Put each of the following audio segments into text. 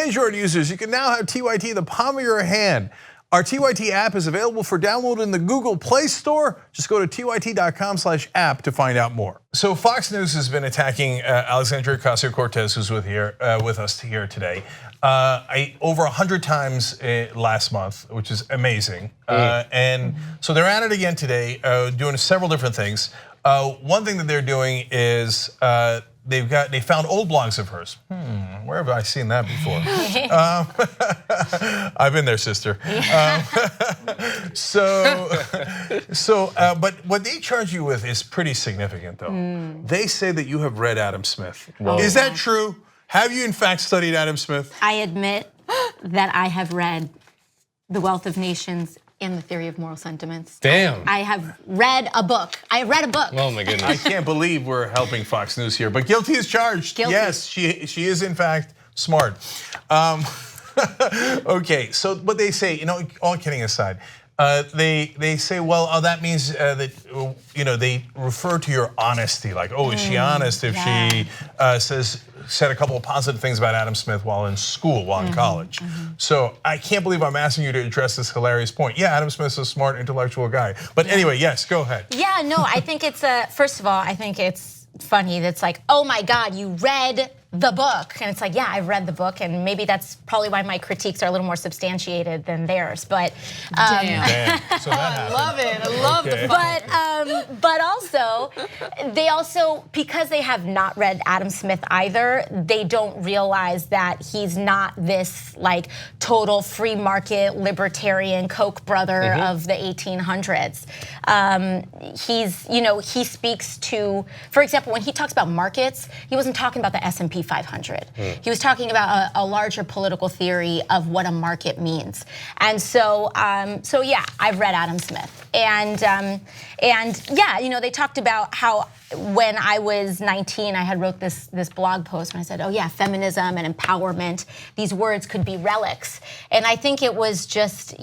Android users, you can now have TYT in the palm of your hand. Our TYT app is available for download in the Google Play Store. Just go to tyt.com/app to find out more. So Fox News has been attacking Alexandria Ocasio-Cortez, who's with us here today, over 100 times last month, which is amazing. And so they're at it again today, doing several different things. One thing that they're doing is they found old blogs of hers. Where have I seen that before? I've been there, sister. But what they charge you with is pretty significant, though. They say that you have read Adam Smith. Whoa. Is that true? Have you in fact studied Adam Smith? I admit that I have read The Wealth of Nations and The Theory of Moral Sentiments. Damn. I have read a book. I read a book. Oh my goodness. I can't believe we're helping Fox News here, but guilty is charged. Guilty. Yes, she is in fact smart. Okay, so what they say, all kidding aside, they say, well, that means that they refer to your honesty, like, is she honest if she said a couple of positive things about Adam Smith while in school, while in college. So I can't believe I'm asking you to address this hilarious point. Yeah, Adam Smith's a smart, intellectual guy. But anyway, yes, go ahead. Yeah, no, I think it's first of all, I think it's funny that's like, oh my God, you read the book. And it's like, yeah, I've read the book, and maybe that's probably why my critiques are a little more substantiated than theirs. But Damn. So that I love it. I love the fun. But also, they also, because they have not read Adam Smith either, they don't realize that he's not this like total free market libertarian Koch brother of the 1800s. He speaks to, for example, when he talks about markets, he wasn't talking about the S&P 500. He was talking about a larger political theory of what a market means. And so yeah, I've read Adam Smith. And yeah, they talked about how when I was 19, I had wrote this blog post and I said, oh yeah, feminism and empowerment, these words could be relics. And I think it was just,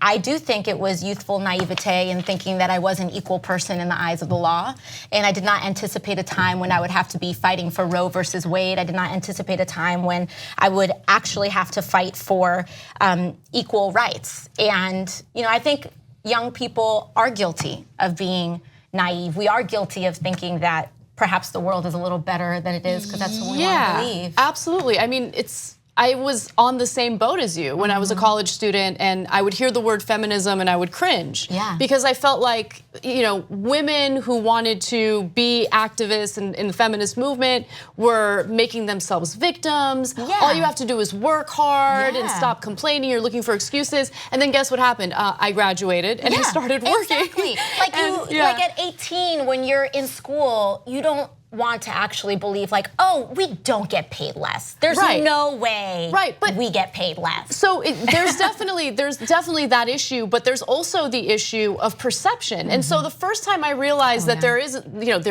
I do think it was youthful naivete in thinking that I was an equal person in the eyes of the law. And I did not anticipate a time when I would have to be fighting for Roe versus Wade. I did not anticipate a time when I would actually have to fight for equal rights. And, I think young people are guilty of being naive. We are guilty of thinking that perhaps the world is a little better than it is because that's what we want to believe. Absolutely. I mean, I was on the same boat as you when I was a college student, and I would hear the word feminism and I would cringe. Yeah. Because I felt like, women who wanted to be activists in the feminist movement were making themselves victims. Yeah. All you have to do is work hard and stop complaining. You're looking for excuses. And then guess what happened? I graduated and I started working. Exactly. Like at 18, when you're in school, you don't want to actually believe like, oh, we don't get paid less. There's no way but we get paid less. So there's definitely that issue, but there's also the issue of perception. And so the first time I realized that there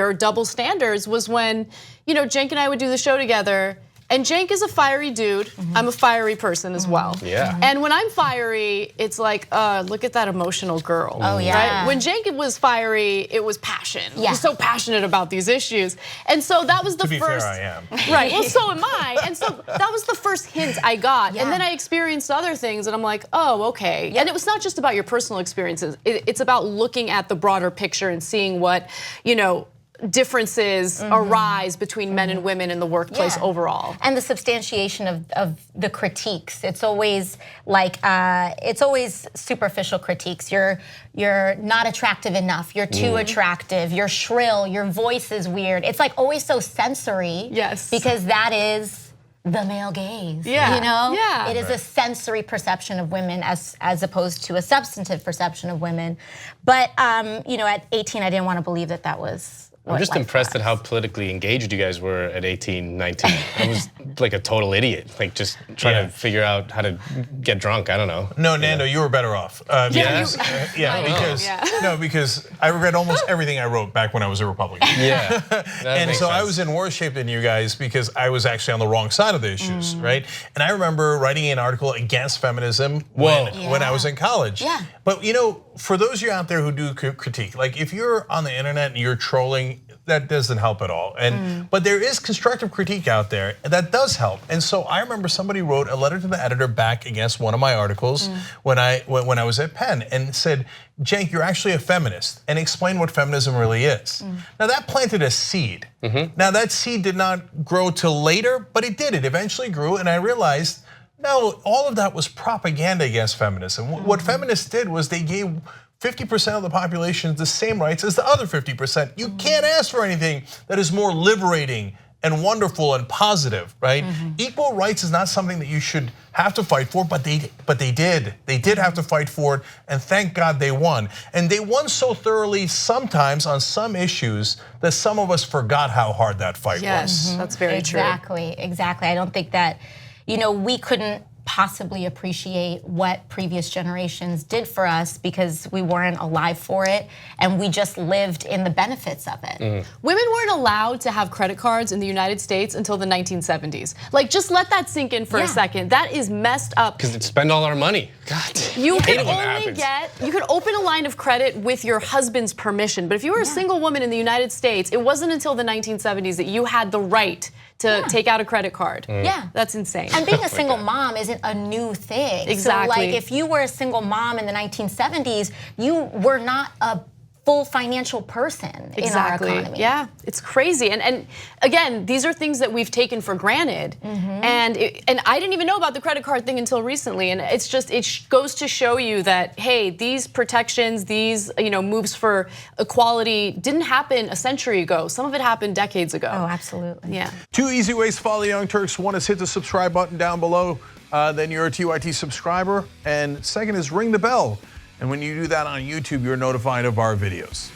are double standards was when, Cenk and I would do the show together. And Cenk is a fiery dude. I'm a fiery person as well. Yeah. And when I'm fiery, it's like, look at that emotional girl. Oh yeah. Right? When Cenk was fiery, it was passion. Yeah. He's so passionate about these issues. And so that was the To be first. fair, I am. Right. Well, so am I. And so that was the first hint I got. Yeah. And then I experienced other things, and I'm like, oh, okay. Yeah. And it was not just about your personal experiences. It's about looking at the broader picture and seeing what, differences arise between men and women in the workplace overall. And the substantiation of the critiques. It's always like, it's always superficial critiques. You're not attractive enough, you're too attractive, you're shrill, your voice is weird. It's like always so sensory. Yes. Because that is the male gaze. Yeah. Yeah. It is a sensory perception of women as opposed to a substantive perception of women. But at 18, I didn't want to believe that was. I'm just impressed at how politically engaged you guys were at 18, 19. I was like a total idiot, like just trying to figure out how to get drunk. I don't know. No, Nando, you were better off. Because I regret almost everything I wrote back when I was a Republican. Yeah. And so I was in worse shape than you guys because I was actually on the wrong side of the issues, right? And I remember writing an article against feminism when I was in college. Yeah. But for those of you out there who do critique, like if you're on the internet and you're trolling, that doesn't help at all. But there is constructive critique out there that does help. And so I remember somebody wrote a letter to the editor back against one of my articles when I was at Penn and said, Cenk, you're actually a feminist, and explain what feminism really is. Now that planted a seed. Now that seed did not grow till later, but it did. It eventually grew, and I realized, no, all of that was propaganda against feminism. What feminists did was they gave 50% of the population the same rights as the other 50%. You can't ask for anything that is more liberating and wonderful and positive, right? Equal rights is not something that you should have to fight for, but they did. They did have to fight for it, and thank God they won. And they won so thoroughly sometimes on some issues that some of us forgot how hard that fight was. Yes, that's very true. Exactly. I don't think that, we couldn't possibly appreciate what previous generations did for us because we weren't alive for it and we just lived in the benefits of it. Women weren't allowed to have credit cards in the United States until the 1970s. Like, just let that sink in for a second. That is messed up. Because they'd spend all our money. God, you could open a line of credit with your husband's permission, but if you were a single woman in the United States, it wasn't until the 1970s that you had the right to take out a credit card. Yeah. That's insane. And being a single mom isn't a new thing. Exactly. So like if you were a single mom in the 1970s, you were not a full financial person in our economy. Yeah, it's crazy. And again, these are things that we've taken for granted. And I didn't even know about the credit card thing until recently. And it's just, it goes to show you that, hey, these protections, these moves for equality didn't happen a century ago. Some of it happened decades ago. Oh, absolutely. Yeah. 2 easy ways to follow the Young Turks. One is hit the subscribe button down below, then you're a TYT subscriber. And second is ring the bell. And when you do that on YouTube, you're notified of our videos.